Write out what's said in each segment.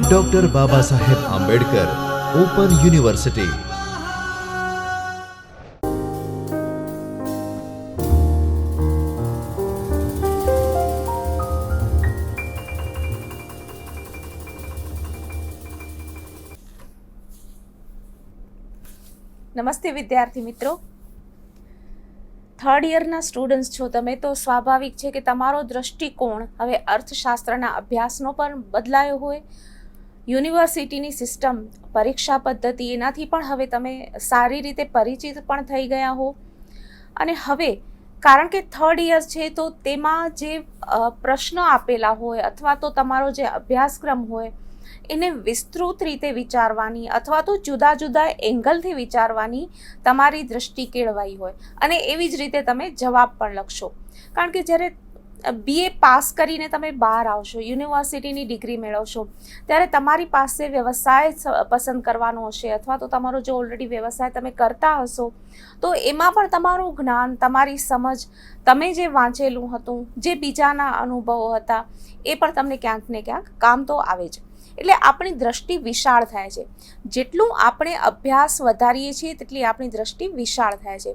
Doctor Baba Saheb Ambedkar open university. નમસ્તે વિદ્યાર્થી મિત્રો, થર્ડ યરના સ્ટુડન્ટ્સ છો તમે, તો સ્વાભાવિક છે કે તમારો દ્રષ્ટિકોણ હવે અર્થશાસ્ત્રના અભ્યાસનો પણ બદલાયો હોય. યુનિવર્સિટીની સિસ્ટમ, પરીક્ષા પદ્ધતિ, એનાથી પણ હવે તમે સારી રીતે પરિચિત પણ થઈ ગયા હો. અને હવે કારણ કે થર્ડ યર છે તો તેમાં જે પ્રશ્નો આપેલા હોય અથવા તો તમારો જે અભ્યાસક્રમ હોય એને વિસ્તૃત રીતે વિચારવાની અથવા તો જુદા જુદા એંગલથી વિચારવાની તમારી દૃષ્ટિ કેળવાઈ હોય અને એવી જ રીતે તમે જવાબ પણ લખશો. કારણ કે જ્યારે BA પાસ કરીને તમે બહાર આવશો, યુનિવર્સિટીની ડિગ્રી મેળવશો, ત્યારે તમારી પાસે વ્યવસાય પસંદ કરવાનો હશે અથવા તો તમારો જો ઓલરેડી વ્યવસાય તમે કરતા હશો તો એમાં પણ તમારું જ્ઞાન, તમારી સમજ, તમે જે વાંચેલું હતું, જે બીજાના અનુભવો હતા, એ પણ તમને ક્યાંક ને ક્યાંક કામ તો આવે જ. એટલે આપણી દૃષ્ટિ વિશાળ થાય છે. જેટલું આપણે અભ્યાસ વધારીએ છીએ તેટલી આપણી દૃષ્ટિ વિશાળ થાય છે.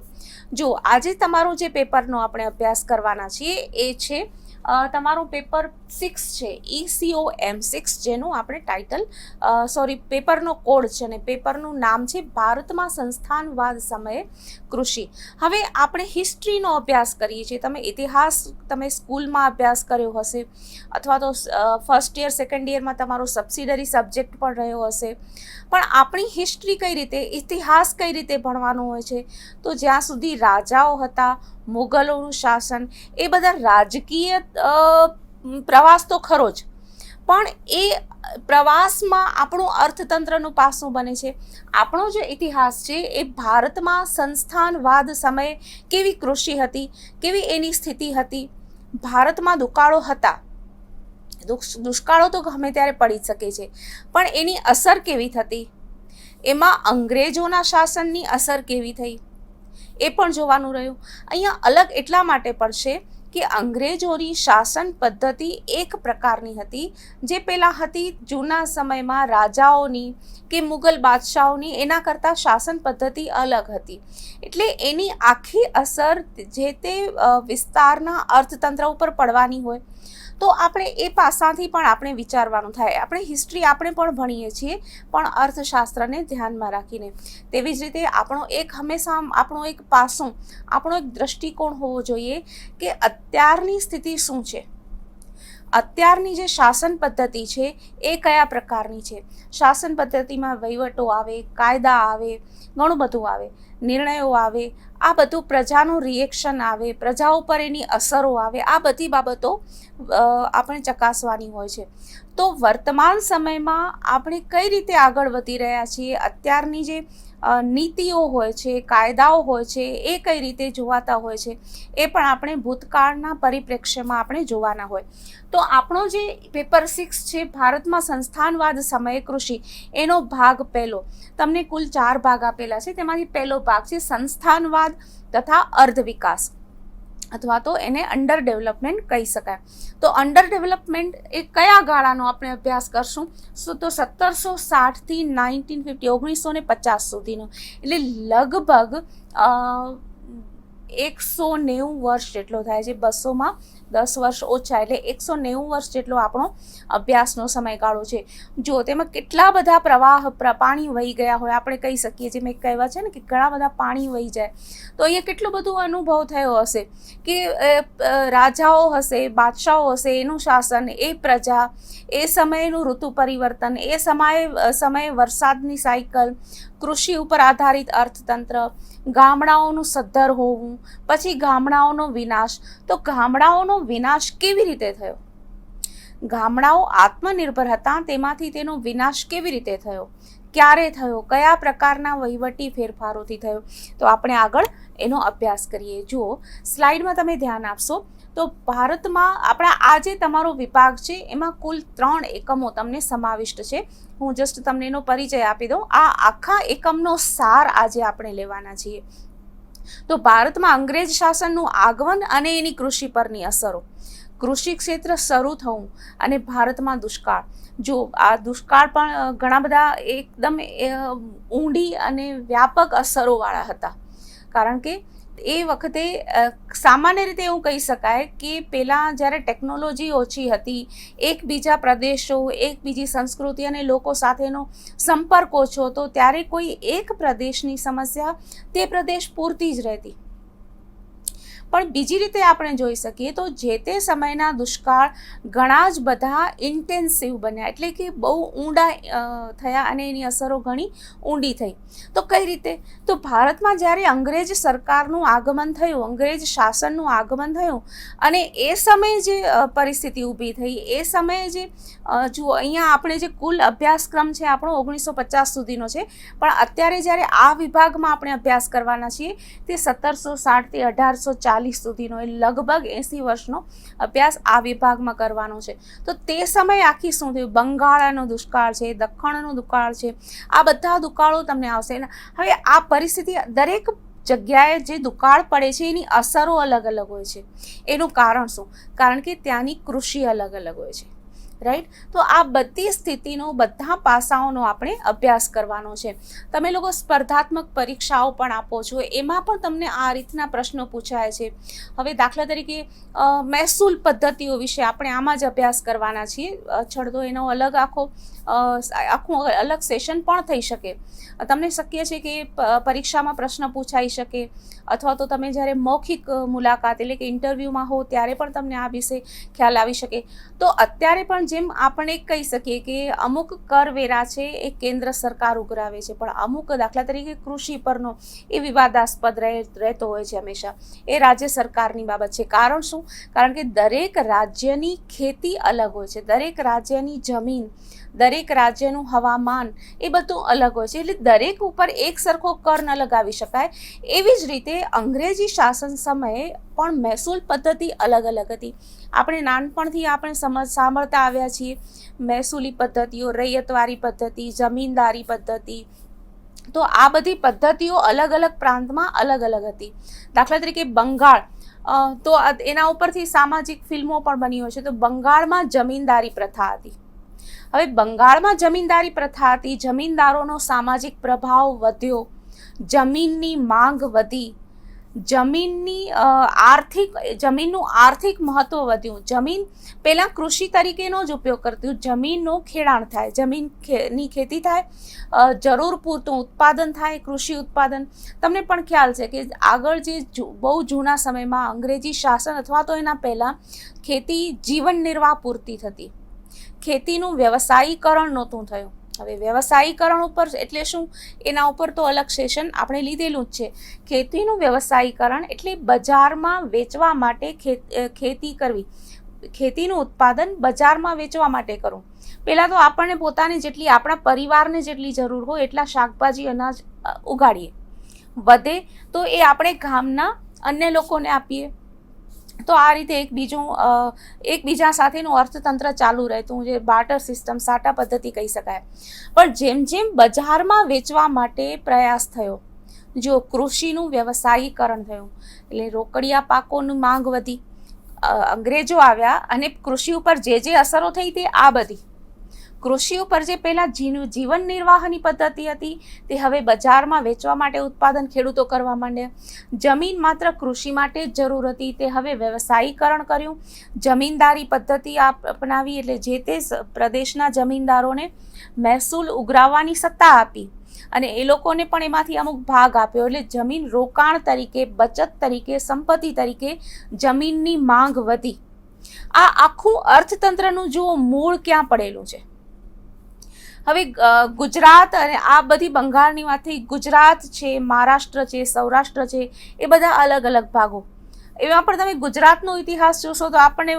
જો આજે તમારું જે પેપરનો આપણે અભ્યાસ કરવાના છીએ એ છે તમારું પેપર 6 છે, ECOM6, જેનું આપણે ટાઇટલ પેપરનો કોડ છે અને પેપરનું નામ છે ભારતમાં સંસ્થાનવાદ સમયે કૃષિ. હવે આપણે હિસ્ટ્રીનો અભ્યાસ કરીએ છીએ. તમે ઇતિહાસ તમે સ્કૂલમાં અભ્યાસ કર્યો હશે અથવા તો ફર્સ્ટ યર સેકન્ડ યરમાં તમારો સબસિડરી સબ્જેક્ટ પણ રહ્યો હશે. પણ આપણી હિસ્ટ્રી કઈ રીતે, ઇતિહાસ કઈ રીતે ભણવાનો હોય છે, તો જ્યાં સુધી રાજાઓ હતા, મુગલોનું શાસન, એ બધા રાજકીય પ્રવાસ તો ખરો જ, પણ એ પ્રવાસમાં આપણું અર્થતંત્રનું પાસું બને છે. આપણો જે ઇતિહાસ છે એ ભારતમાં સંસ્થાનવાદ સમયે કેવી કૃષિ હતી, કેવી એની સ્થિતિ હતી, ભારતમાં દુકાળો હતા, દુષ્કાળો તો ગમે ત્યારે પડી શકે છે, પણ એની અસર કેવી થતી, એમાં અંગ્રેજોના શાસનની અસર કેવી થઈ, એ પણ જોવાનું રહ્યું. અહીંયા અલગ એટલા માટે પડશે કે અંગ્રેજોની શાસન પદ્ધતિ એક પ્રકારની હતી, જે પહેલાં હતી જૂના સમયમાં રાજાઓની કે મુગલ બાદશાહોની, એના કરતાં શાસન પદ્ધતિ અલગ હતી. એટલે એની આખી અસર જે તે વિસ્તારના અર્થતંત્ર ઉપર પડવાની હોય. તો આપણે એ પાસાથી પણ આપણે વિચારવાનું થાય. આપણે હિસ્ટ્રી આપણે પણ ભણીએ છીએ, પણ અર્થશાસ્ત્રને ધ્યાનમાં રાખીને. તેવી જ રીતે હંમેશા આપણો એક પાસું, આપણો એક દૃષ્ટિકોણ હોવો જોઈએ કે અત્યારની સ્થિતિ શું છે, અત્યારની જે શાસન પદ્ધતિ છે એ કયા પ્રકારની છે. શાસન પદ્ધતિમાં વહીવટો આવે, કાયદા આવે, ઘણું બધું આવે, નિર્ણયો આવે, આ બધું પ્રજાનું રિએક્શન આવે, પ્રજા ઉપર એની અસરો આવે, આ બધી બાબતો આપણે ચકાસવાની હોય છે. તો વર્તમાન સમયમાં આપણે કઈ રીતે આગળ વધી રહ્યા છીએ, અત્યારની જે નીતિઓ હોય છે, કાયદાઓ હોય છે, એ કઈ રીતે જોવાતા હોય છે, એ પણ આપણે ભૂતકાળના પરિપ્રેક્ષ્યમાં આપણે જોવાના હોય. તો આપણો જે પેપર 6 છે ભારતમાં સંસ્થાનવાદ સમયે કૃષિ, એનો ભાગ પહેલો, તમને કુલ 4 ભાગ આપેલા છે. તેમાંથી પહેલો ભાગ છે સંસ્થાનવાદ તથા અર્ધ વિકાસ, અથવા તો એને અંડર ડેવલપમેન્ટ કહી શકાય. તો અંડર ડેવલપમેન્ટ એ કયા ગાળાનો આપણે અભ્યાસ કરશું, તો 1760 થી 1950 સુધીનો. એટલે લગભગ 190 વર્ષ જેટલો થાય છે. 200માં 10 વર્ષ ઓછા, એટલે 190 વર્ષ જેટલો આપણો અભ્યાસનો સમયગાળો છે. જો તેમાં કેટલા બધા પાણી વહી ગયા હોય, આપણે કહી શકીએ છીએ, મેં કહેવા છે ને કે ઘણા બધા પાણી વહી જાય, તો અહીંયા કેટલું બધું અનુભવ થયો હશે કે રાજાઓ હશે, બાદશાહો હશે, એનું શાસન, એ પ્રજા, એ સમયનું ઋતુ પરિવર્તન, એ સમયે વરસાદની સાયકલ, કૃષિ ઉપર આધારિત અર્થતંત્ર, ગામડાઓનું સદ્ધર હોવું, પછી ગામડાઓનો વિનાશ. તો ગામડાઓનો વિનાશ કેવી રીતે થયો? ગામડાઓ આત્મનિર્ભર હતા, તેમાંથી તેનો વિનાશ કેવી રીતે થયો, ક્યારે થયો, કયા પ્રકારના વહીવટી ફેરફારોથી થયો? તો આપણે આગળ એનો અભ્યાસ કરીએ. જુઓ, સ્લાઇડમાં તમે ધ્યાન આપશો તો ભારતમાં આપણા આ જે તમારો વિભાગ છે એમાં કુલ 3 એકમો તમને સમાવિષ્ટ છે. હું જસ્ટ તમને એનો પરિચય આપી દઉં. આ આખા એકમનો સાર આજે આપણે લેવાના છીએ. તો ભારતમાં અંગ્રેજ શાસનનું આગમન અને એની કૃષિ પરની અસરો. કૃષિ ક્ષેત્ર શરૂ થવું અને ભારતમાં દુષ્કાળ. જો આ દુષ્કાળ પણ ઘણા બધા એકદમ ઊંડી અને વ્યાપક અસરોવાળા હતા, કારણ કે એ વખતે સામાન્ય રીતે એવું કહી શકાય કે પહેલાં જ્યારે ટેકનોલોજી ઓછી હતી, એકબીજા પ્રદેશો, એકબીજી સંસ્કૃતિ અને લોકો સાથેનો સંપર્ક ઓછો હતો, ત્યારે કોઈ એક પ્રદેશની સમસ્યા તે પ્રદેશ પૂરતી જ રહેતી. પણ બીજી રીતે આપણે જોઈ શકીએ તો જે તે સમયના દુષ્કાળ ઘણા જ બધા ઇન્ટેન્સિવ બન્યા, એટલે કે બહુ ઊંડા થયા અને એની અસરો ઘણી ઊંડી થઈ. તો કઈ રીતે? તો ભારતમાં જ્યારે અંગ્રેજ સરકારનું આગમન થયું, અંગ્રેજ શાસનનું આગમન થયું અને એ સમયે જે પરિસ્થિતિ ઊભી થઈ, એ સમયે જે જુઓ અહીંયા આપણે જે કુલ અભ્યાસક્રમ છે આપણો 1950 સુધીનો છે, પણ અત્યારે જ્યારે આ વિભાગમાં આપણે અભ્યાસ કરવાના છીએ તે 1760 થી 1840 સુધીનો, એ લગભગ 80 વર્ષનો અભ્યાસ આ વિભાગમાં કરવાનો છે. તો તે સમયે આખી શું થયું, બંગાળનો દુષ્કાળ છે, દખ્ખણનો દુષ્કાળ છે, આ બધા દુકાળો તમને આવશે. હવે આ પરિસ્થિતિ દરેક જગ્યાએ જે દુકાળ પડે છે એની અસરો અલગ અલગ હોય છે. એનું કારણ શું? કારણ કે ત્યાંની કૃષિ અલગ અલગ હોય છે, રાઈટ? તો આ બધી સ્થિતિનો, બધા પાસાઓનો આપણે અભ્યાસ કરવાનો છે. તમે લોકો સ્પર્ધાત્મક પરીક્ષાઓ પણ આપો છો, એમાં પણ તમને આ રીતના પ્રશ્નો પૂછાય છે. હવે દાખલા તરીકે મહેસૂલ પદ્ધતિઓ વિશે આપણે આમાં જ અભ્યાસ કરવાના છીએ. છડતો એનો આખું અલગ સેશન પણ થઈ શકે. તમને શક્ય છે કે પરીક્ષામાં પ્રશ્ન પૂછાઈ શકે, અથવા તો તમે જ્યારે મૌખિક મુલાકાત એટલે કે ઇન્ટરવ્યૂમાં હો ત્યારે પણ તમને આ વિશે ખ્યાલ આવી શકે. તો અત્યારે પણ જેમ આપણે કહી શકીએ કે અમુક કરવેરા છે એ કેન્દ્ર સરકાર ઉઘરાવે છે, પણ અમુક દાખલા તરીકે કૃષિ પરનો એ વિવાદાસ્પદ રહેતો હોય છે હંમેશા, એ રાજ્ય સરકારની બાબત છે. કારણ શું? કારણ કે દરેક રાજ્યની ખેતી અલગ હોય છે, દરેક રાજ્યની જમીન, દરેક રાજ્યનું હવામાન એ બધું અલગ હોય છે, એટલે દરેક ઉપર એક સરખો કર ન લગાવી શકાય. એવી જ રીતે અંગ્રેજી શાસન સમયે પણ મહેસૂલ પદ્ધતિ અલગ અલગ હતી. આપણે નાનપણથી સાંભળતા આવ્યા છીએ મહેસૂલી પદ્ધતિઓ, રૈયતવારી પદ્ધતિ, જમીનદારી પદ્ધતિ. તો આ બધી પદ્ધતિઓ અલગ અલગ પ્રાંતમાં અલગ અલગ હતી. દાખલા તરીકે બંગાળ, તો એના ઉપરથી સામાજિક ફિલ્મો પણ બની હોય છે. તો બંગાળમાં જમીનદારી પ્રથા હતી. હવે બંગાળમાં જમીનદારી પ્રથા હતી, જમીનદારોનો સામાજિક પ્રભાવ વધ્યો, જમીનની માંગ વધી, જમીનનું આર્થિક મહત્વ વધ્યું. જમીન પહેલાં કૃષિ તરીકેનો જ ઉપયોગ કરતી, જમીનનું ખેડાણ થાય, જમીનની ખેતી થાય, જરૂર પૂરતું ઉત્પાદન થાય, કૃષિ ઉત્પાદન. તમને પણ ખ્યાલ છે કે આગળ જે બહુ જૂના સમયમાં અંગ્રેજી શાસન અથવા તો એના પહેલાં ખેતી જીવન નિર્વાહ પૂરતી થતી, ખેતીનું વ્યવસાયીકરણ નહોતું થયું. હવે વ્યવસાયીકરણ ઉપર એટલે શું, એના ઉપર તો અલગ સેશન આપણે લીધેલું જ છે. ખેતીનું વ્યવસાયીકરણ એટલે બજારમાં વેચવા માટે ખેતી કરવી, ખેતીનું ઉત્પાદન બજારમાં વેચવા માટે કરવું. પહેલાં તો આપણને પોતાને જેટલી, આપણા પરિવારને જેટલી જરૂર હોય એટલા શાકભાજી, અનાજ ઉગાડીએ, વધે તો એ આપણે ગામના અન્ય લોકોને આપીએ. તો આ રીતે એકબીજા સાથેનું અર્થતંત્ર ચાલુ રહેતું, જે બાર્ટર સિસ્ટમ, સાટા પદ્ધતિ કહી શકાય. પણ જેમ જેમ બજારમાં વેચવા માટે પ્રયાસ થયો, જો કૃષિનું વ્યવસાયીકરણ થયું, એટલે રોકડિયા પાકોની માંગ વધી, અંગ્રેજો આવ્યા અને કૃષિ ઉપર જે અસરો થઈ તે આ બધી. કૃષિ ઉપર જે પહેલાં જીવન નિર્વાહની પદ્ધતિ હતી તે હવે બજારમાં વેચવા માટે ઉત્પાદન ખેડૂતો કરવા માંડ્યા. જમીન માત્ર કૃષિ માટે જ જરૂર હતી, તે હવે વ્યવસાયીકરણ કર્યું, જમીનદારી પદ્ધતિ અપનાવી, એટલે જે તે પ્રદેશના જમીનદારોને મહેસૂલ ઉઘરાવવાની સત્તા આપી અને એ લોકોને પણ એમાંથી અમુક ભાગ આપ્યો. એટલે જમીન રોકાણ તરીકે, બચત તરીકે, સંપત્તિ તરીકે જમીનની માંગ વધી. આ આખું અર્થતંત્રનું જુઓ મૂળ ક્યાં પડેલું છે. હવે ગુજરાત અને આ બધી બંગાળની વાત થઈ, ગુજરાત છે, મહારાષ્ટ્ર છે, સૌરાષ્ટ્ર છે, એ બધા અલગ અલગ ભાગો. એમાં પણ તમે ગુજરાતનો ઇતિહાસ જોશો તો આપણને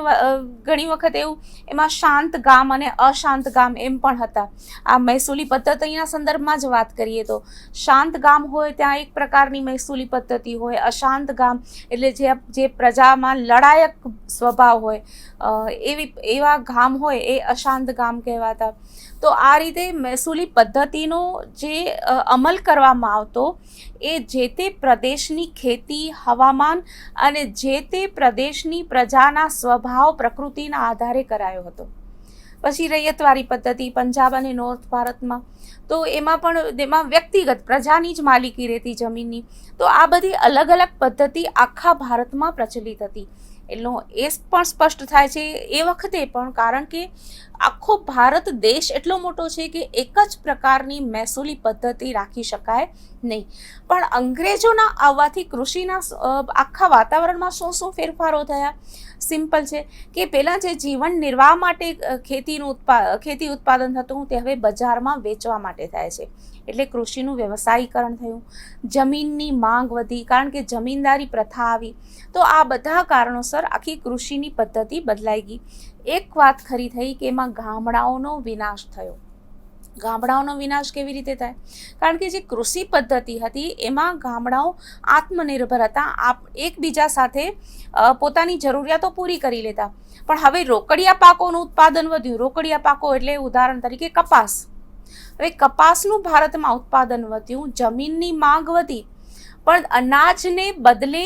ઘણી વખત એવું એમાં શાંત ગામ અને અશાંત ગામ એમ પણ હતા. આ મહેસૂલી પદ્ધતિના સંદર્ભમાં જ વાત કરીએ તો શાંત ગામ હોય ત્યાં એક પ્રકારની મહેસૂલી પદ્ધતિ હોય, અશાંત ગામ એટલે જે પ્રજામાં લડાયક સ્વભાવ હોય એવા ગામ હોય એ અશાંત ગામ કહેવાતા. તો આ રીતે મહેસૂલી પદ્ધતિનો જે અમલ કરવામાં આવતો એ જે તે પ્રદેશની ખેતી, હવામાન અને જે તે પ્રદેશની પ્રજાના સ્વભાવ પ્રકૃતિના આધારે કરાયો હતો. પછી રૈયતવાળી પદ્ધતિ પંજાબ અને નોર્થ ભારતમાં, તો એમાં વ્યક્તિગત પ્રજાની જ માલિકી રહેતી જમીનની. તો આ બધી અલગ અલગ પદ્ધતિ આખા ભારતમાં પ્રચલિત હતી. એટલો એ પણ સ્પષ્ટ થાય છે એ વખતે પણ, કારણ કે આખો ભારત દેશ એટલો મોટો છે કે એક જ પ્રકારની મહેસૂલી પદ્ધતિ રાખી શકાય નહીં. પણ અંગ્રેજોના આવવાથી કૃષિના આખા વાતાવરણમાં શું ફેરફારો થયા? સિમ્પલ છે કે પહેલાં જે જીવન નિર્વાહ માટે ખેતી ઉત્પાદન થતું તે હવે બજારમાં વેચવા માટે થાય છે. એટલે કૃષિનું વ્યવસાયીકરણ થયું, જમીનની માંગ વધી કારણ કે જમીનદારી પ્રથા આવી. તો આ બધા કારણોસર આખી કૃષિની પદ્ધતિ બદલાઈ ગઈ. એક વાત ખરી થઈ કે એમાં ગામડાઓનો વિનાશ થયો. ગામડાઓનો વિનાશ કેવી રીતે થાય? કારણ કે જે કૃષિ પદ્ધતિ હતી એમાં ગામડાઓ આત્મનિર્ભર હતા, એકબીજા સાથે પોતાની જરૂરિયાતો પૂરી કરી લેતા. પણ હવે રોકડિયા પાકોનું ઉત્પાદન વધ્યું. રોકડિયા પાકો એટલે ઉદાહરણ તરીકે કપાસ. હવે કપાસનું ભારતમાં ઉત્પાદન વધ્યું, જમીનની માંગ વધી, પણ અનાજને બદલે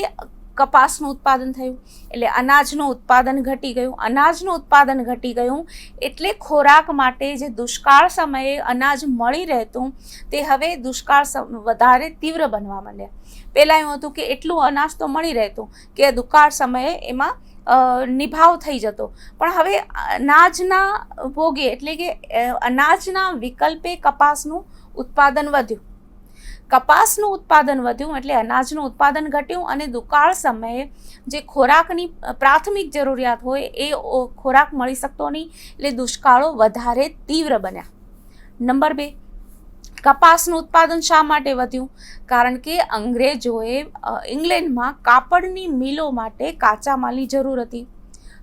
કપાસનું ઉત્પાદન થયું. એટલે અનાજનું ઉત્પાદન ઘટી ગયું. અનાજનું ઉત્પાદન ઘટી ગયું એટલે ખોરાક માટે જે દુષ્કાળ સમયે અનાજ મળી રહેતું તે હવે દુષ્કાળ વધારે તીવ્ર બનવા માંડ્યા. પહેલાં એવું હતું કે એટલું અનાજ તો મળી રહેતું કે દુકાળ સમયે એમાં નિભાવ થઈ જતો. પણ હવે અનાજના ભોગે એટલે કે અનાજના વિકલ્પે કપાસનું ઉત્પાદન વધ્યું. કપાસનું ઉત્પાદન વધ્યું એટલે અનાજનું ઉત્પાદન ઘટ્યું અને દુકાળ સમયે જે ખોરાકની પ્રાથમિક જરૂરિયાત હોય એ ખોરાક મળી શકતો નહીં, એટલે દુષ્કાળો વધારે તીવ્ર બન્યા. નંબર 2, કપાસનું ઉત્પાદન શા માટે વધ્યું? કારણ કે અંગ્રેજોએ ઇંગ્લેન્ડમાં કાપડની મિલો માટે કાચા માલની જરૂર હતી.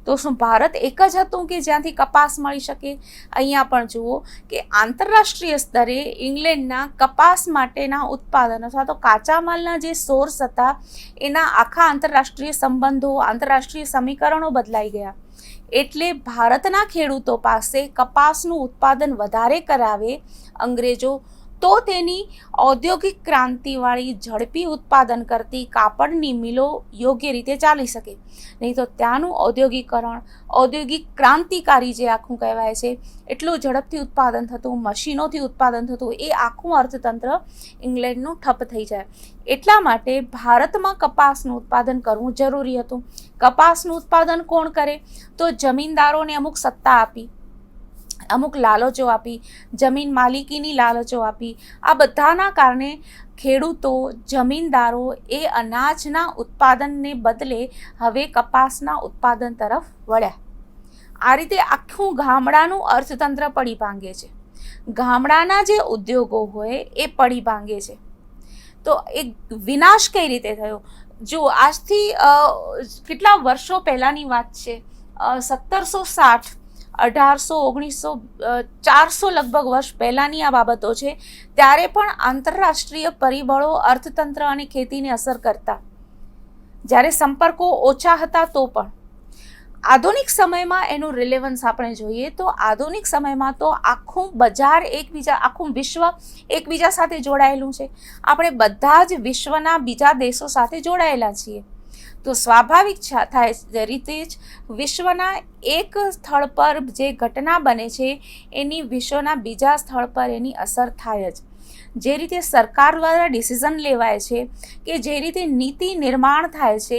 તો શું ભારત એક જ હતું કે જ્યાંથી કપાસ મળી શકે? અહીંયા પણ જુઓ કે આંતરરાષ્ટ્રીય સ્તરે ઇંગ્લેન્ડના કપાસ માટેના ઉત્પાદન અથવા તો કાચા માલના જે સોર્સ હતા એના આખા આંતરરાષ્ટ્રીય સંબંધો, આંતરરાષ્ટ્રીય સમીકરણો બદલાઈ ગયા. એટલે ભારતના ખેડૂતો પાસે કપાસનું ઉત્પાદન વધારે કરાવે અંગ્રેજો તો તેની ઔદ્યોગિક ક્રાંતિવાળી ઝડપી ઉત્પાદન કરતી કાપડની મિલો યોગ્ય રીતે ચાલી શકે. નહીં તો ત્યાંનું ઔદ્યોગિકરણ, ઔદ્યોગિક ક્રાંતિકારી જે આખું કહેવાય છે એટલું ઝડપથી ઉત્પાદન થતું, મશીનોથી ઉત્પાદન થતું, એ આખું અર્થતંત્ર ઇંગ્લેન્ડનું ઠપ થઈ જાય. એટલા માટે ભારતમાં કપાસનું ઉત્પાદન કરવું જરૂરી હતું. કપાસનું ઉત્પાદન કોણ કરે? તો જમીનદારોને અમુક સત્તા આપી, અમુક લાલચો આપી, જમીન માલિકીની લાલચો આપી. આ બધાના કારણે ખેડૂતો, જમીનદારો એ અનાજના ઉત્પાદનને બદલે હવે કપાસના ઉત્પાદન તરફ વળ્યા. આ રીતે આખું ગામડાનું અર્થતંત્ર પડી ભાંગે છે. ગામડાના જે ઉદ્યોગો હોય એ પડી ભાંગે છે. તો એ વિનાશ કઈ રીતે થયો? જો આજથી કેટલા વર્ષો પહેલાંની વાત છે, 1760, 1800, 400 લગભગ વર્ષ પહેલાંની આ બાબતો છે. ત્યારે પણ આંતરરાષ્ટ્રીય પરિબળો અર્થતંત્ર અને ખેતીને અસર કરતા. જ્યારે સંપર્કો ઓછા હતા તો પણ આધુનિક સમયમાં એનું રિલેવન્સ આપણે જોઈએ તો આધુનિક સમયમાં તો આખું બજાર આખું વિશ્વ એકબીજા સાથે જોડાયેલું છે. આપણે બધા જ વિશ્વના બીજા દેશો સાથે જોડાયેલા છીએ. તો સ્વાભાવિક થાય રીતે જ વિશ્વના એક સ્થળ પર જે ઘટના બને છે એની વિશ્વના બીજા સ્થળ પર એની અસર થાય જ. જે રીતે સરકાર દ્વારા ડિસિઝન લેવાય છે કે જે રીતે નીતિ નિર્માણ થાય છે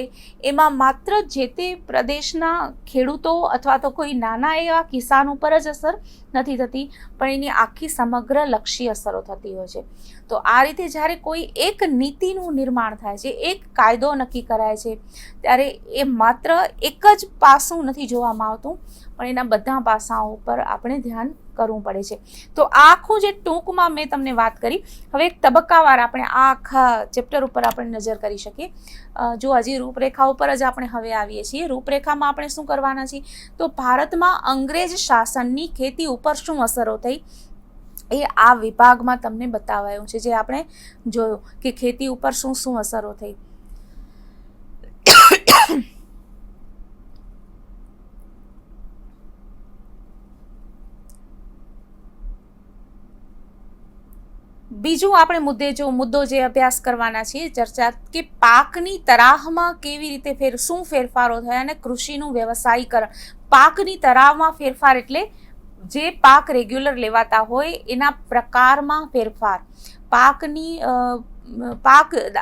એમાં માત્ર જે તે પ્રદેશના ખેડૂતો અથવા તો કોઈ નાના એવા કિસાન ઉપર જ અસર નથી થતી, પણ એની આખી સમગ્ર લક્ષી અસરો થતી હોય છે. તો આ રીતે જ્યારે કોઈ એક નીતિનું નિર્માણ થાય છે, એક કાયદો નક્કી કરાય છે, ત્યારે એ માત્ર એક જ પાસું નથી જોવામાં આવતું, પણ એના બધા પાસાઓ ઉપર આપણે ધ્યાન કરવું પડે છે. તો આ આખું જે ટૂંકમાં મેં તમને વાત કરી, હવે એક તબક્કાવાર આપણે આ આખા ચેપ્ટર ઉપર આપણે નજર કરી શકીએ. જો હજી રૂપરેખા ઉપર જ આપણે હવે આવીએ છીએ. રૂપરેખામાં આપણે શું કરવાના છીએ? તો ભારતમાં અંગ્રેજ શાસનની ખેતી ઉપર શું અસરો થઈ એ આ વિભાગમાં તમને બતાવાયું છે. જે આપણે જોયું કે ખેતી ઉપર શું શું અસરો થઈ. બીજું આપણે મુદ્દો જે અભ્યાસ કરવાના છીએ ચર્ચા, કે પાકની તરાહમાં કેવી રીતે શું ફેરફારો થયા અને કૃષિનું વ્યવસાયીકરણ. પાકની તરાહમાં ફેરફાર એટલે જે પાક રેગ્યુલર લેવાતા હોય એના પ્રકારમાં ફેરફાર. પાક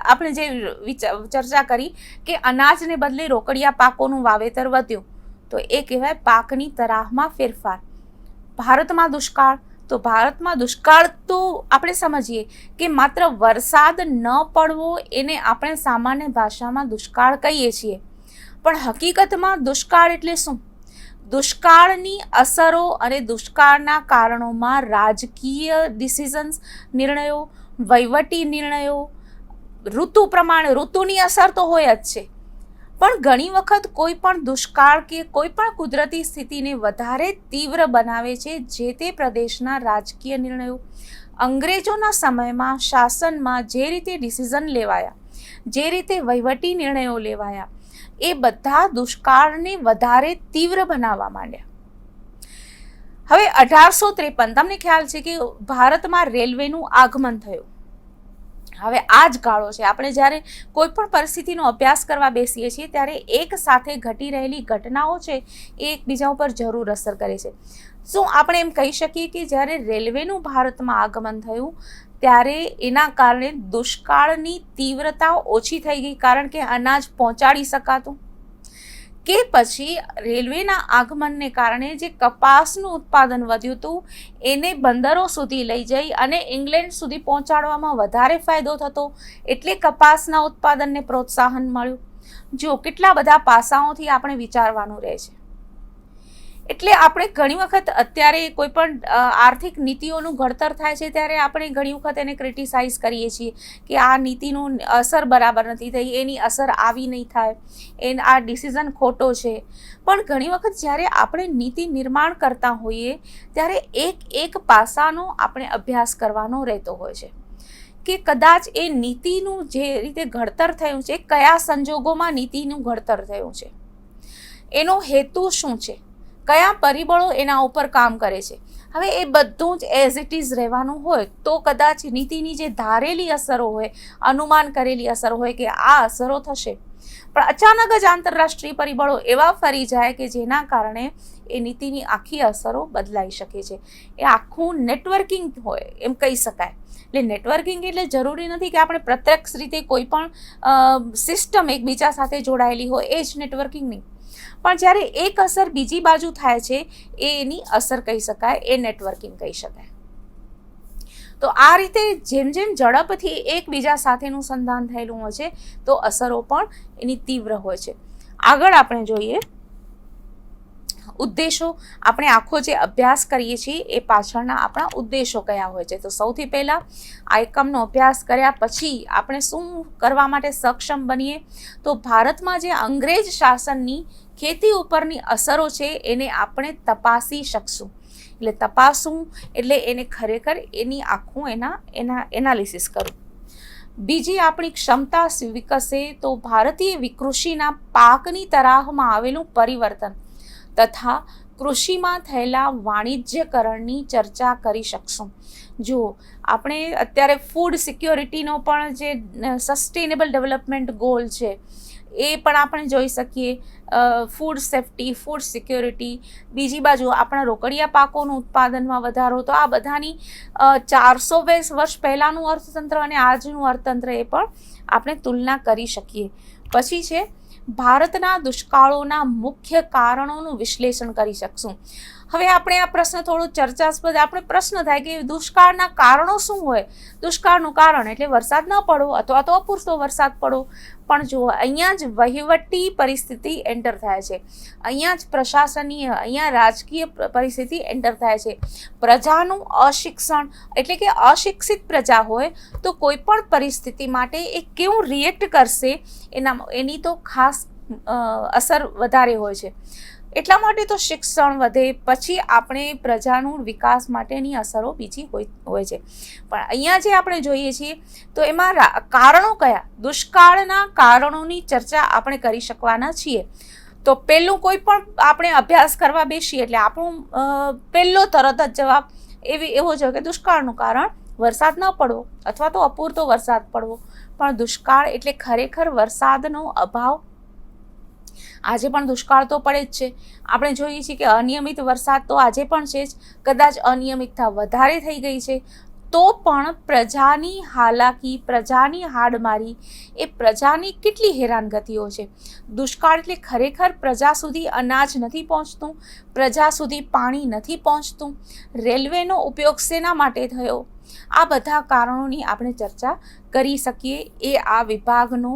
આપણે જે ચર્ચા કરી કે અનાજને બદલે રોકડિયા પાકોનું વાવેતર વધ્યું, તો એ કહેવાય પાકની તરાહમાં ફેરફાર. ભારતમાં દુષ્કાળ, તો ભારતમાં દુષ્કાળ તો આપણે સમજીએ કે માત્ર વરસાદ ન પડવો એને આપણે સામાન્ય ભાષામાં દુષ્કાળ કહીએ છીએ, પણ હકીકતમાં દુષ્કાળ એટલે શું? દુષ્કાળની અસરો અને દુષ્કાળના કારણોમાં રાજકીય ડિસિઝન્સ, નિર્ણયો, વહીવટી નિર્ણયો, ઋતુ પ્રમાણે ઋતુની અસર તો હોય જ છે, પણ ઘણી વખત કોઈ પણ દુષ્કાળ કે કોઈ પણ કુદરતી સ્થિતિને વધારે તીવ્ર બનાવે છે જે તે પ્રદેશના રાજકીય નિર્ણયો. અંગ્રેજોના સમયમાં શાસનમાં જે રીતે ડિસિઝન લેવાયા, જે રીતે વહીવટી નિર્ણયો લેવાયા, એ બધા દુષ્કાળને વધારે તીવ્ર બનાવવા માંડ્યા. હવે 1853 તમને ખ્યાલ છે કે ભારતમાં રેલવેનું આગમન થયું. હવે આ જ ગાળો છે. આપણે જ્યારે કોઈ પણ પરિસ્થિતિનો અભ્યાસ કરવા બેસીએ છીએ ત્યારે એક સાથે ઘટી રહેલી ઘટનાઓ છે એ એકબીજા ઉપર જરૂર અસર કરે છે. શું આપણે એમ કહી શકીએ કે જ્યારે રેલવેનું ભારતમાં આગમન થયું ત્યારે એના કારણે દુષ્કાળની તીવ્રતા ઓછી થઈ ગઈ કારણ કે અનાજ પહોંચાડી શકાતું, કે પછી રેલવેના આગમનને કારણે જે કપાસનું ઉત્પાદન વધ્યું હતું એને બંદરો સુધી લઈ જઈ અને ઇંગ્લેન્ડ સુધી પહોંચાડવામાં વધારે ફાયદો થતો, એટલે કપાસના ઉત્પાદનને પ્રોત્સાહન મળ્યું. જો કેટલા બધા પાસાઓથી આપણે વિચારવાનું રહે છે. એટલે આપણે ઘણી વખત અત્યારે કોઈ પણ આર્થિક નીતિઓનું ઘડતર થાય છે ત્યારે આપણે ઘણી વખત એને ક્રિટિસાઇઝ કરીએ છીએ કે આ નીતિનું અસર બરાબર નથી થઈ, એની અસર આવી નહીં થાય, આ ડિસિઝન ખોટો છે. પણ ઘણી વખત જ્યારે આપણે નીતિ નિર્માણ કરતા હોઈએ ત્યારે એક પાસાનો આપણે અભ્યાસ કરવાનો રહેતો હોય છે કે કદાચ એ નીતિનું જે રીતે ઘડતર થયું છે, કયા સંજોગોમાં નીતિનું ઘડતર થયું છે, એનો હેતુ શું છે, કયા પરિબળો એના ઉપર કામ કરે છે. હવે એ બધું જ એઝ ઇટ ઇઝ રહેવાનું હોય તો કદાચ નીતિની જે ધારેલી અસરો હોય, અનુમાન કરેલી અસર હોય કે આ અસરો થશે, પણ અચાનક જ આંતરરાષ્ટ્રીય પરિબળો એવા ફરી જાય કે જેના કારણે એ નીતિની આખી અસરો બદલાઈ શકે છે. એ આખું નેટવર્કિંગ હોય એમ કહી શકાય. એટલે નેટવર્કિંગ એટલે જરૂરી નથી કે આપણે પ્રત્યક્ષ રીતે કોઈ પણ સિસ્ટમ એકબીજા સાથે જોડાયેલી હોય એ જ નેટવર્કિંગ નહીં, પણ જ્યારે એક અસર બીજી બાજુ થાય છે એની અસર કહી શકાય, એ નેટવર્કિંગ કહી શકાય. તો આ રીતે જેમ જેમ ઝડપથી એકબીજા સાથેનું સંધાન થયેલું હોય છે તો અસરો પણ એની તીવ્ર હોય છે. આગળ આપણે જોઈએ ઉદ્દેશો. આપણે આખો જે અભ્યાસ કરીએ છીએ એ પાછળના આપણા ઉદ્દેશો કયા હોય છે. તો સૌથી પહેલાં આ એકમનો અભ્યાસ કર્યા પછી આપણે શું કરવા માટે સક્ષમ બનીએ, તો ભારતમાં જે અંગ્રેજ શાસનની ખેતી ઉપરની અસરો છે એને આપણે તપાસી શકશું. એટલે તપાસવું એટલે એને ખરેખર એની આખું એના એનાલિસિસ કરવું. બીજી આપણી ક્ષમતા વિકસે તો ભારતીય કૃષિના પાકની તરાહમાં આવેલું પરિવર્તન તથા કૃષિમાં થયેલા વાણિજ્યકરણની ચર્ચા કરી શકશું. જો આપણે અત્યારે ફૂડ સિક્યોરિટીનો પણ જે સસ્ટેનેબલ ડેવલપમેન્ટ ગોલ છે એ પણ આપણે જોઈ શકીએ. ફૂડ સેફ્ટી, ફૂડ સિક્યોરિટી, બીજી બાજુ આપણા રોકડિયા પાકોનું ઉત્પાદનમાં વધારો, તો આ બધાની 420 વર્ષ પહેલાંનું અર્થતંત્ર અને આજનું અર્થતંત્ર એ પણ આપણે તુલના કરી શકીએ. પછી છે ભારતના દુષ્કાળોના મુખ્ય કારણોનું વિશ્લેષણ કરી શકશું. હવે આપણે આ પ્રશ્ન થોડો ચર્ચાસ્પદ, આપણે પ્રશ્ન થાય કે દુષ્કાળના કારણો શું હોય. દુષ્કાળનું કારણ એટલે વરસાદ ન પડવો અથવા તો અપૂરતો વરસાદ પડવો. પણ જો અહીંયા જ વહીવટી પરિસ્થિતિ એન્ટર થાય છે, અહીંયા જ પ્રશાસનીય, અહીંયા રાજકીય પરિસ્થિતિ એન્ટર થાય છે. પ્રજાનું અશિક્ષણ એટલે કે અશિક્ષિત પ્રજા હોય તો કોઈ પણ પરિસ્થિતિ માટે એ કેવું રિએક્ટ કરશે એની તો ખાસ અસર વધારે હોય છે. એટલા માટે તો શિક્ષણ વધે પછી આપણે પ્રજાનું વિકાસ માટેની અસરો બીજી હોય છે. પણ અહીંયા જે આપણે જોઈએ છીએ તો એમાં કારણો કયા, દુષ્કાળના કારણોની ચર્ચા આપણે કરી શકવાના છીએ. તો પહેલું કોઈ પણ આપણે અભ્યાસ કરવા બેસીએ એટલે આપણું પહેલો તરત જ જવાબ એવો છે કે દુષ્કાળનું કારણ વરસાદ ન પડવો અથવા તો અપૂરતો વરસાદ પડવો, પણ દુષ્કાળ એટલે ખરેખર વરસાદનો અભાવ. આજે પણ દુષ્કાળ તો પડે જ છે. આપણે જોઈએ છીએ કે અનિયમિત વરસાદ તો આજે પણ છે જ. કદાચ અનિયમિતતા વધારે થઈ ગઈ છે તો પણ પ્રજાની હાલાકી, પ્રજાની હાડમારી, એ પ્રજાની કેટલી હેરાનગતિઓ છે. દુષ્કાળ એટલે ખરેખર પ્રજા સુધી અનાજ નથી પહોંચતું, પ્રજા સુધી પાણી નથી પહોંચતું. રેલવેનો ઉપયોગ શેના માટે થયો? આ બધા કારણોની આપણે ચર્ચા કરી શકીએ. એ આ વિભાગનો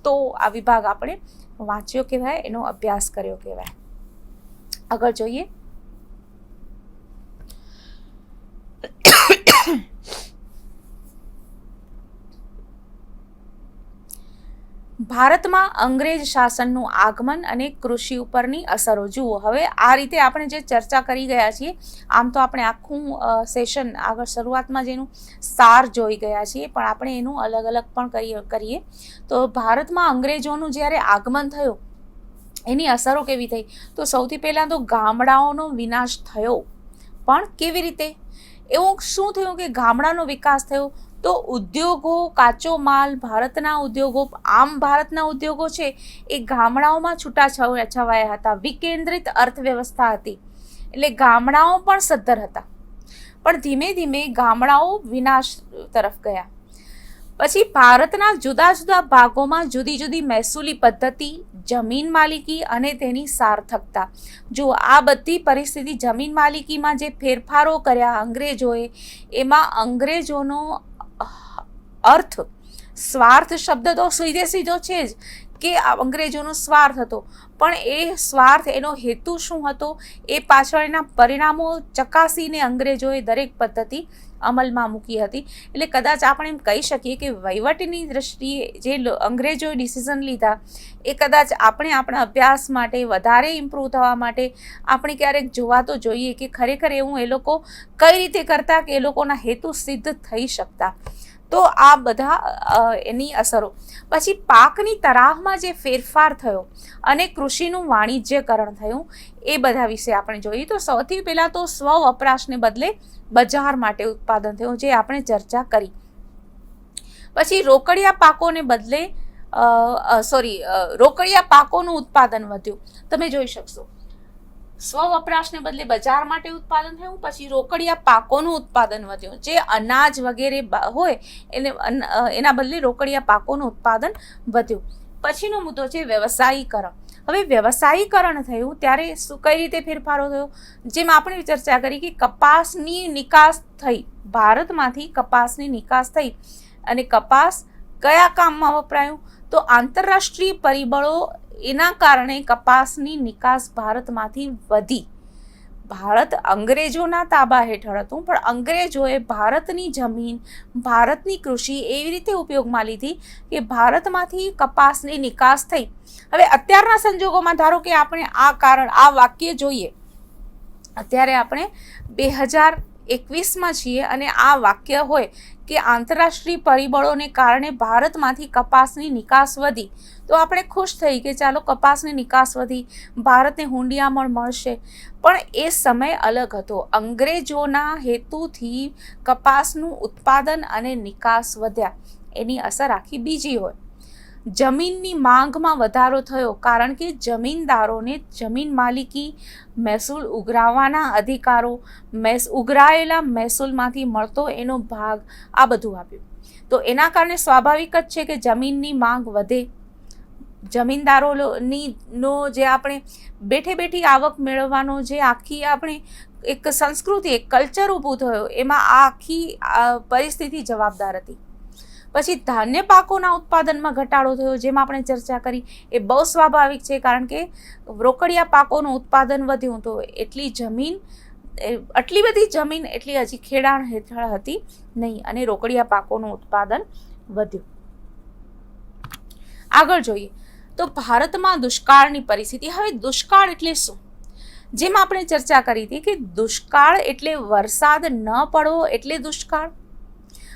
તો આ વિભાગ આપણે વાંચ્યો કહેવાય, એનો અભ્યાસ કર્યો કહેવાય. આગળ જોઈએ. ભારતમાં અંગ્રેજ શાસનનું આગમન અને કૃષિ ઉપરની અસરો. જુઓ, હવે આ રીતે આપણે જે ચર્ચા કરી ગયા છીએ, આમ તો આપણે આખું સેશન આગળ શરૂઆતમાં જેનું સાર જોઈ ગયા છીએ, પણ આપણે એનું અલગ અલગ પણ કરીએ. તો ભારતમાં અંગ્રેજોનું જ્યારે આગમન થયું, એની અસરો કેવી થઈ? તો સૌથી પહેલાં તો ગામડાઓનો વિનાશ થયો. પણ કેવી રીતે? એવું શું થયું કે ગામડાનો વિકાસ થયો? તો ઉદ્યોગો, કાચો માલ, ભારતના ઉદ્યોગો, આમ ભારતના ઉદ્યોગો છે એ ગામડાઓમાં છૂટા છવાયા હતા. વિકેન્દ્રિત અર્થવ્યવસ્થા હતી, એટલે ગામડાઓ પણ સદ્ધર હતા. પણ ધીમે ધીમે ગામડાઓ વિનાશ તરફ ગયા. પછી ભારતના જુદા જુદા ભાગોમાં જુદી જુદી મહેસૂલી પદ્ધતિ, જમીન માલિકી અને તેની સાર્થકતા. જો આ બધી પરિસ્થિતિ, જમીન માલિકીમાં જે ફેરફારો કર્યા અંગ્રેજોએ, એમાં અંગ્રેજોનો અર્થ, સ્વાર્થ શબ્દ તો સીધો છે જ કે અંગ્રેજોનો સ્વાર્થ હતો, પણ એ સ્વાર્થ, એનો હેતુ શું હતો, એ પાછળ એના પરિણામો ચકાસીને અંગ્રેજોએ દરેક પદ્ધતિ અમલમાં મૂકી હતી. એટલે કદાચ આપણે એમ કહી શકીએ કે વહીવટની દ્રષ્ટિએ જે અંગ્રેજોએ ડિસિઝન લીધા, એ કદાચ આપણે આપણા અભ્યાસ માટે, વધારે ઇમ્પ્રૂવ થવા માટે આપણે ક્યારેક જોવા તો જોઈએ કે ખરેખર એવું એ લોકો કઈ રીતે કરતા કે એ લોકોના હેતુ સિદ્ધ થઈ શકતા. તો આ બધા એની અસરો. પછી પાકની તરાહમાં જે ફેરફાર થયો અને કૃષિનું વાણિજ્યકરણ થયું, એ બધા વિશે આપણે જોઈએ. તો સૌથી પહેલાં તો સ્વ વપરાશને બદલે બજાર માટે ઉત્પાદન થયું, જે આપણે ચર્ચા કરી. પછી રોકડિયા પાકોને બદલે રોકડિયા પાકોનું ઉત્પાદન વધ્યું. તમે જોઈ શકશો, સ્વ વપરાશને બદલે બજાર માટે ઉત્પાદન થયું. પછી રોકડિયા પાકોનું ઉત્પાદન વધ્યું, જે અનાજ વગેરે હોય એના બદલે રોકડિયા પાકોનું ઉત્પાદન વધ્યું. પછીનો મુદ્દો છે વ્યવસાયીકરણ. હવે વ્યવસાયીકરણ થયું ત્યારે કઈ રીતે ફેરફારો થયો? જેમ આપણે ચર્ચા કરી કે કપાસની નિકાસ થઈ, ભારતમાંથી કપાસની નિકાસ થઈ, અને કપાસ કયા કામમાં વપરાયું? તો આંતરરાષ્ટ્રીય પરિબળો, એના કારણે કપાસની નિકાસ ભારતમાંથી વધી. ભારત અંગ્રેજોના તાબા હેઠળ હતું, પણ અંગ્રેજોએ ભારતની જમીન, ભારતની કૃષિ એવી રીતે ઉપયોગમાં લીધી કે ભારતમાંથી કપાસની નિકાસ થઈ. હવે અત્યારના સંજોગોમાં ધારો કે આપણે આ વાક્ય જોઈએ, અત્યારે આપણે 2021માં છીએ અને આ વાક્ય હોય કે આંતરરાષ્ટ્રીય પરિબળોને કારણે ભારતમાંથી કપાસની નિકાસ વધી, તો આપણે ખુશ થઈ કે ચાલો કપાસની નિકાસ વધી, ભારતને હુંડિયામણ મળશે. પણ એ સમય અલગ હતો. અંગ્રેજોના હેતુથી કપાસનું ઉત્પાદન અને નિકાસ વધ્યા, એની અસર આખી બીજી હોય. જમીનની માંગમાં વધારો થયો, કારણ કે જમીનદારોને જમીન માલિકી, મહેસૂલ ઉઘરાવવાના અધિકારો, ઉઘરાયેલા મહેસૂલમાંથી મળતો એનો ભાગ, આ બધું આપ્યું. તો એના કારણે સ્વાભાવિક જ છે કે જમીનની માંગ વધે. જમીનદારોનો જે આપણે બેઠી આવક મેળવવાનો જે આખી આપણે એક સંસ્કૃતિ, એક કલ્ચર ઊભું થયો, એમાં આ આખી પરિસ્થિતિ જવાબદાર હતી. પછી ધાન્ય પાકોના ઉત્પાદનમાં ઘટાડો થયો, જેમાં આપણે ચર્ચા કરી, એ બહુ સ્વાભાવિક છે, કારણ કે રોકડિયા પાકોનું ઉત્પાદન વધ્યું તો આટલી બધી જમીન એટલી હજી ખેડાણ હેઠળ હતી નહીં, અને રોકડિયા પાકોનું ઉત્પાદન વધ્યું. આગળ જોઈએ તો ભારતમાં દુષ્કાળની પરિસ્થિતિ. હવે દુષ્કાળ એટલે શું? જેમ આપણે ચર્ચા કરી હતી કે દુષ્કાળ એટલે વરસાદ ન પડવો એટલે દુષ્કાળ.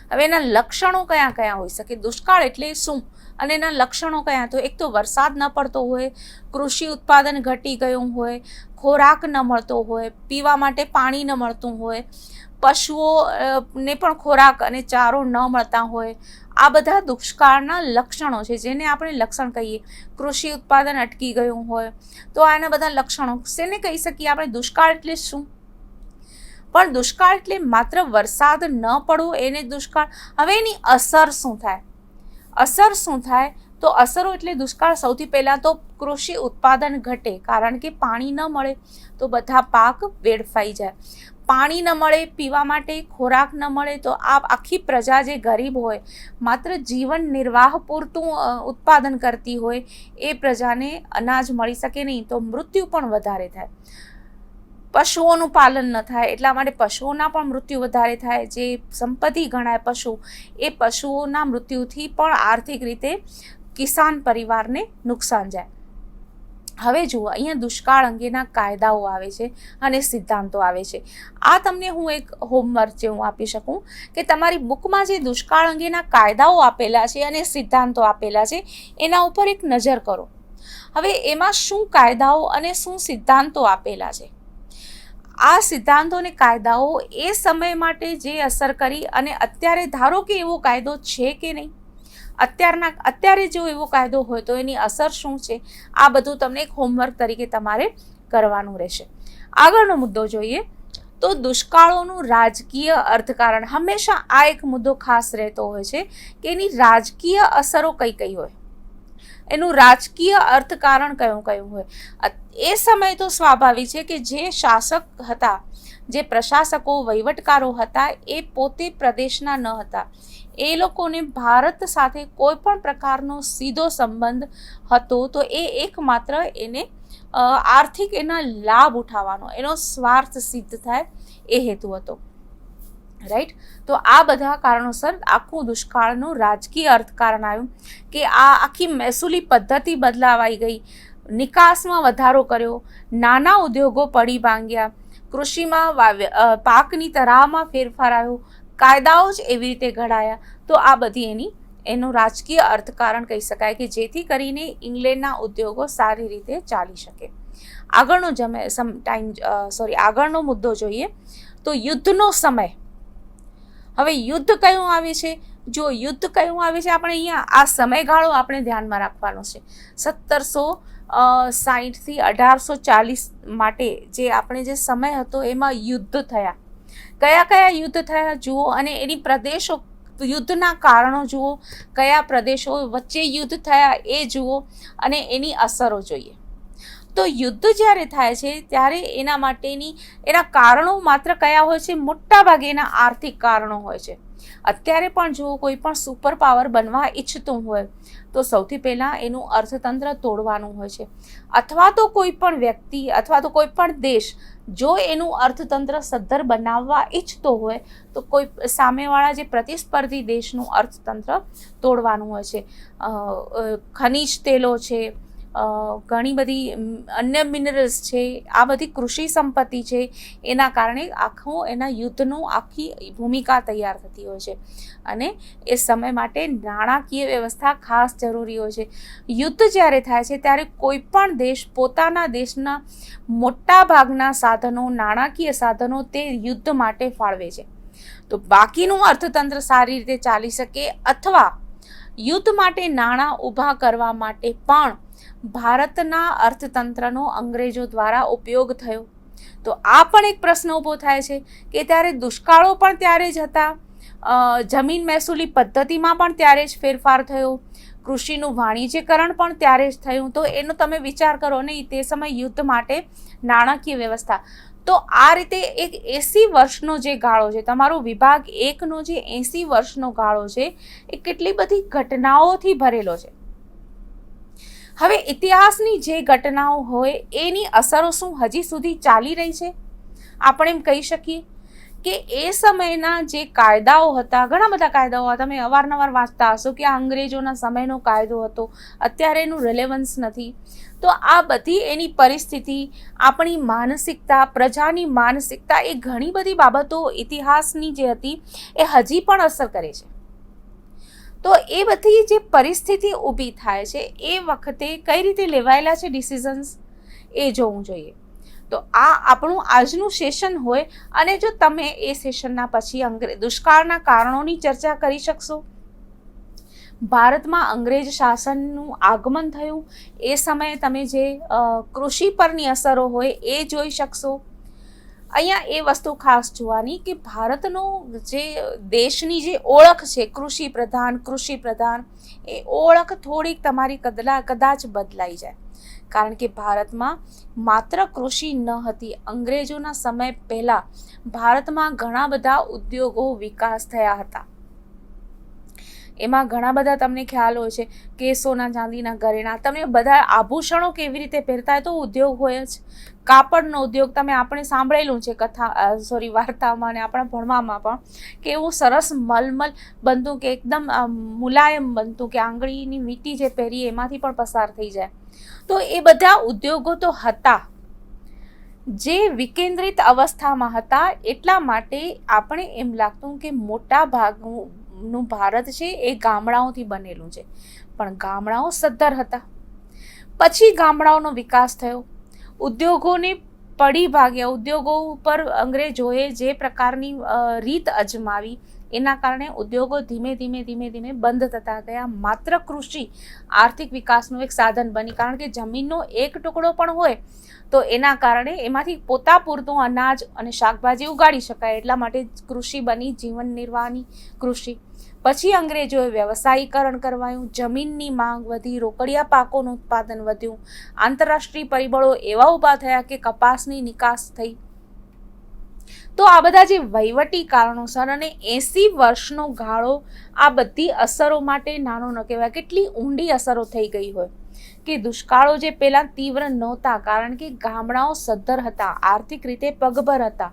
હવે એના લક્ષણો કયા કયા હોઈ શકે? દુષ્કાળ એટલે શું અને એના લક્ષણો કયા? તો એક તો વરસાદ ન પડતો હોય, કૃષિ ઉત્પાદન ઘટી ગયું હોય, ખોરાક ન મળતો હોય, પીવા માટે પાણી ન મળતું હોય, પશુઓ ને પણ ખોરાક અને ચારો ન મળતા હોય, આ બધા દુષ્કાળના લક્ષણો છે, જેને આપણે લક્ષણ કહીએ. કૃષિ ઉત્પાદન અટકી ગયું હોય તો આના બધા લક્ષણો શેને કહી શકીએ આપણે? દુષ્કાળ એટલે શું? પણ દુષ્કાળ એટલે માત્ર વરસાદ ન પડવો એને દુષ્કાળ. હવે એની અસર શું થાય? અસર શું થાય? તો અસરો એટલે દુષ્કાળ સૌથી પહેલાં તો કૃષિ ઉત્પાદન ઘટે, કારણ કે પાણી ન મળે તો બધા પાક વેડફાઈ જાય. પાણી ન મળે, પીવા માટે ખોરાક ન મળે, તો આ આખી પ્રજા જે ગરીબ હોય, માત્ર જીવન નિર્વાહ પૂરતું ઉત્પાદન કરતી હોય, એ પ્રજાને અનાજ મળી શકે નહીં, તો મૃત્યુ પણ વધારે થાય. પશુઓનું પાલન ન થાય એટલા માટે પશુઓના પણ મૃત્યુ વધારે થાય. જે સંપત્તિ ગણાય પશુ, એ પશુઓના મૃત્યુથી પણ આર્થિક રીતે કિસાન પરિવારને નુકસાન જાય. હવે જુઓ, અહીંયા દુષ્કાળ અંગેના કાયદાઓ આવે છે અને સિદ્ધાંતો આવે છે. આ તમને હું એક હોમવર્ક જેવું આપી શકું કે તમારી બુકમાં જે દુષ્કાળ અંગેના કાયદાઓ આપેલા છે અને સિદ્ધાંતો આપેલા છે, એના ઉપર એક નજર કરો. હવે એમાં શું કાયદાઓ અને શું સિદ્ધાંતો આપેલા છે? આ સિદ્ધાંતો અને કાયદાઓ એ સમય માટે જે અસર કરી, અને અત્યારે ધારો કે એવો કાયદો છે કે નહીં, અત્યારે જો એવો કાયદો હોય તો એની અસર શું છે, આ બધું તમને એક હોમવર્ક તરીકે તમારે કરવાનું રહેશે. આગળનો મુદ્દો જોઈએ તો દુષ્કાળોનું રાજકીય અર્થકારણ. હંમેશા આ એક મુદ્દો ખાસ રહેતો હોય છે કે એની રાજકીય અસરો કઈ કઈ હોય, એનું રાજકીય અર્થકારણ કયું કયું હોય. એ સમય તો સ્વાભાવિક છે કે જે શાસક હતા, જે પ્રશાસકો વહીવટકારો હતા, એ પોતે પ્રદેશના ન હતા. એ લોકોને ભારત સાથે કોઈ પણ પ્રકારનો સીધો સંબંધ હતો, તો એ એકમાત્ર એને આર્થિક એના લાભ ઉઠાવવાનો, એનો સ્વાર્થ સિદ્ધ થાય, એ હેતુ હતો. રાઈટ? તો આ બધા કારણોસર આખું દુષ્કાળનું રાજકીય અર્થકારણ આવ્યું કે આ આખી મહેસૂલી પદ્ધતિ બદલાવાઈ ગઈ, નિકાસમાં વધારો કર્યો, નાના ઉદ્યોગો પડી ભાંગ્યા, કૃષિમાં પાકની તરાહમાં ફેરફાર આવ્યો, કાયદાઓ જ એવી રીતે ઘડાયા. તો આ બધી એનું રાજકીય અર્થકારણ કહી શકાય કે જેથી કરીને ઇંગ્લેન્ડના ઉદ્યોગો સારી રીતે ચાલી શકે. આગળનો મુદ્દો જોઈએ તો યુદ્ધનો સમય. હવે યુદ્ધ કયું આવે છે? જો યુદ્ધ કયું આવે છે, આપણે અહીંયા આ સમયગાળો આપણે ધ્યાનમાં રાખવાનો છે. 1760થી 1840 માટે જે આપણે જે સમય હતો એમાં યુદ્ધ થયા. કયા કયા યુદ્ધ થયા જુઓ, અને એની પ્રદેશો, યુદ્ધના કારણો જુઓ, કયા પ્રદેશો વચ્ચે યુદ્ધ થયા એ જુઓ, અને એની અસરો જોઈએ. તો યુદ્ધ જ્યારે થાય છે ત્યારે એના માટેની એના કારણો માત્ર કયા હોય છે? મોટા ભાગે એના આર્થિક કારણો હોય છે. અત્યારે પણ જો કોઈ પણ સુપર પાવર બનવા ઈચ્છતું હોય તો સૌથી પહેલાં એનું અર્થતંત્ર તોડવાનું હોય છે, અથવા તો કોઈ પણ વ્યક્તિ અથવા તો કોઈ પણ દેશ જો એનું અર્થતંત્ર સદ્ધર બનાવવા ઈચ્છતો હોય તો કોઈ સામેવાળા જે પ્રતિસ્પર્ધી દેશનું અર્થતંત્ર તોડવાનું હોય છે. ખનિજ તેલો છે, ઘણી બધી અન્ય મિનરલ્સ છે, આ બધી કૃષિ સંપત્તિ છે, એના કારણે એના યુદ્ધનું આખી ભૂમિકા તૈયાર થતી હોય છે. અને એ સમય માટે નાણાકીય વ્યવસ્થા ખાસ જરૂરી હોય છે. યુદ્ધ જ્યારે થાય છે ત્યારે કોઈ પણ દેશ પોતાના દેશના મોટા ભાગના સાધનો, નાણાકીય સાધનો તે યુદ્ધ માટે ફાળવે છે, તો બાકીનું અર્થતંત્ર સારી રીતે ચાલી શકે, અથવા યુદ્ધ માટે નાણાં ઊભા કરવા માટે પણ ભારતના અર્થતંત્રનો અંગ્રેજો દ્વારા ઉપયોગ થયો. તો આ પણ એક પ્રશ્ન ઊભો થાય છે કે ત્યારે દુષ્કાળો પણ ત્યારે જ હતા, જમીન મહેસૂલી પદ્ધતિમાં પણ ત્યારે જ ફેરફાર થયો, કૃષિનું વાણિજ્યકરણ પણ ત્યારે જ થયું. તો એનો તમે વિચાર કરો ને, તે સમય યુદ્ધ માટે નાણાકીય વ્યવસ્થા. તો આ રીતે એક 80 વર્ષનો જે ગાળો છે, તમારો વિભાગ 1નો જે 80 વર્ષનો ગાળો છે, એ કેટલી બધી ઘટનાઓથી ભરેલો છે. હવે ઇતિહાસની જે ઘટનાઓ હોય એની અસરો શું હજી સુધી ચાલી રહી છે? આપણે એમ કહી શકીએ કે એ સમયના જે કાયદાઓ હતા, ઘણા બધા કાયદાઓ હતા, તમે અવારનવાર વાંચતા હશો કે આ અંગ્રેજોના સમયનો કાયદો હતો, અત્યારે એનું રિલેવન્સ નથી. તો આ બધી એની પરિસ્થિતિ, આપણી માનસિકતા, પ્રજાની માનસિકતા, એ ઘણી બધી બાબતો ઇતિહાસની જે હતી એ હજી પણ અસર કરે છે. તો એ બધી જે પરિસ્થિતિ ઊભી થાય છે એ વખતે કઈ રીતે લેવાયેલા છે ડિસિઝન્સ, એ જોવું જોઈએ. તો તો આ આપણું આજનું સેશન હોય, અને જો તમે એ સેશનના પછી દુષ્કાળના કારણોની ચર્ચા કરી શકશો. ભારતમાં અંગ્રેજ શાસનનું આગમન થયું એ સમયે તમે જે કૃષિ પરની અસરો હોય એ જોઈ શકશો. અહીંયા એ વસ્તુ ખાસ જોવાની કે ભારતનો જે દેશની જે ઓળખ છે કૃષિ પ્રધાન, એ ઓળખ થોડીક તમારી કદાચ બદલાઈ જાય, કારણ કે ભારતમાં માત્ર કૃષિ ન હતી. અંગ્રેજોના સમય પહેલા ભારતમાં ઘણા બધા ઉદ્યોગો વિકાસ થયા હતા. એમાં ઘણા બધા તમને ખ્યાલ હોય છે કે સોના ચાંદીના ઘરેણા, તમે બધા આભૂષણો કેવી રીતે પહેરતા હોય તો ઉદ્યોગ હોય જ. કાપડનો ઉદ્યોગ તમે આપણે સાંભળેલું છે વાર્તામાં અને આપણા ભણવામાં પણ, કે એવું સરસ મલમલ બનતું કે એકદમ મુલાયમ બનતું કે આંગળીની વીંટી જે પહેરીએ એમાંથી પણ પસાર થઈ જાય. તો એ બધા ઉદ્યોગો તો હતા જે વિકેન્દ્રિત અવસ્થામાં હતા. એટલા માટે આપણે એમ લાગતું કે મોટા ભાગનું ભારત છે એ ગામડાઓથી બનેલું છે, પણ ગામડાઓ સદ્ધર હતા. પછી ગામડાઓનો વિકાસ થયો, ઉદ્યોગોને પડી ભાગ્યા. ઉદ્યોગો ઉપર અંગ્રેજોએ જે પ્રકારની રીત અજમાવી એના કારણે ઉદ્યોગો ધીમે ધીમે બંધ થતા ગયા. માત્ર કૃષિ આર્થિક વિકાસનું એક સાધન બની, કારણ કે જમીનનો એક ટુકડો પણ હોય તો એના કારણે એમાંથી પોતા પૂરતું અનાજ અને શાકભાજી ઉગાડી શકાય. એટલા માટે કૃષિ બની, જીવન નિર્વાહની કૃષિ. પછી અંગ્રેજોએ વ્યવસાયીકરણ કરવાયું, જમીનની માંગ વધી, રોકડિયા પાકોનું ઉત્પાદન વધ્યું, આંતરરાષ્ટ્રીય પરિબળો એવા ઊભા થયા કે કપાસની નિકાસ થઈ. તો આ બધા જે વહીવટી કારણોસર અને 80 વર્ષનો ગાળો આ બધી અસરો માટે નાનો ન કહેવાય. કેટલી ઊંડી અસરો થઈ ગઈ હોય કે દુષ્કાળો જે પહેલા તીવ્ર નહોતા, કારણ કે ગામડાઓ સદ્ધર હતા, આર્થિક રીતે પગભર હતા.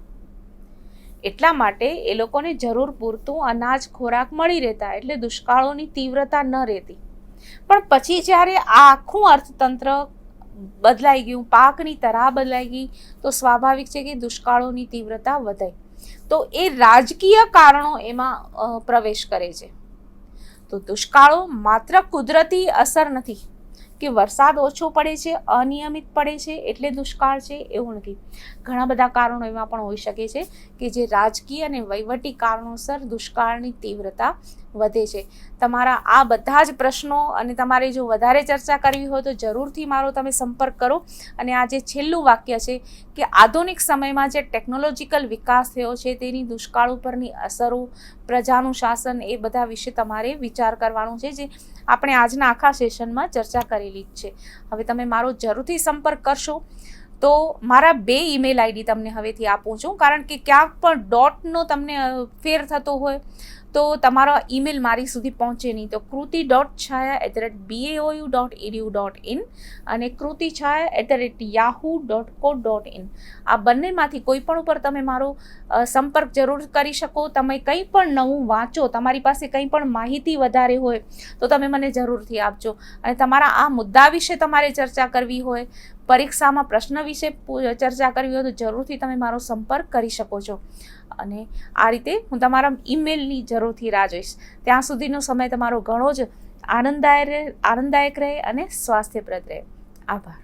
એટલા માટે એ લોકોને જરૂર પૂરતું અનાજ ખોરાક મળી રહેતા, એટલે દુષ્કાળોની તીવ્રતા ન રહેતી. પણ પછી જ્યારે આ આખું અર્થતંત્ર બદલાઈ ગયું, પાકની તરાહ બદલાઈ ગઈ, તો સ્વાભાવિક છે કે દુષ્કાળોની તીવ્રતા વધે. તો એ રાજકીય કારણો એમાં પ્રવેશ કરે છે. તો દુષ્કાળો માત્ર કુદરતી અસર નથી કે વરસાદ ઓછો પડે છે, અનિયમિત પડે છે એટલે દુષ્કાળ છે, એવું નથી. ઘણા બધા કારણો એમાં પણ હોઈ શકે છે કે જે રાજકીય અને વહીવટી કારણોસર દુષ્કાળની તીવ્રતા વધે છે. તમારા આ બધા જ પ્રશ્નો અને તમારે જો વધારે ચર્ચા કરવી હોય તો જરૂરથી મારો તમે સંપર્ક કરો. અને આ જે છેલ્લું વાક્ય છે કે આધુનિક સમયમાં જે ટેકનોલોજીકલ વિકાસ થયો છે તેની દુષ્કાળ ઉપરની અસરો, પ્રજાનું શાસન, એ બધા વિશે તમારે વિચાર કરવાનું છે, જે આપણે આજના આખા સેશનમાં ચર્ચા કરેલી જ છે. હવે તમે મારો જરૂરથી સંપર્ક કરશો. તો મારા 2 ઈમેલ આઈડી તમને હવેથી આપું છું, કારણ કે ક્યાંક પણ ડોટનો તમને ફેર થતો હોય તો તમારો ઈમેલ મારી સુધી પહોંચે નહીં. તો kruti.chhaya@baou.edu.in અને krutichhaya@yahoo.co.in આ બંનેમાંથી કોઈ પણ ઉપર તમે મારો સંપર્ક જરૂર કરી શકો. તમે કંઈ પણ નવું વાંચો, તમારી પાસે કંઈ પણ માહિતી વધારે હોય તો તમે મને જરૂરથી આપજો. અને તમારા આ મુદ્દા વિશે તમારે ચર્ચા કરવી હોય, પરીક્ષામાં પ્રશ્ન વિશે ચર્ચા કરવી હોય તો જરૂરથી તમે મારો સંપર્ક કરી શકો છો. અને આ રીતે હું તમારા ઈમેલની જરૂરથી રાહ જોઈશ. ત્યાં સુધીનો સમય તમારો ઘણો જ આનંદદાયક રહે અને સ્વાસ્થ્યપ્રદ રહે. આભાર.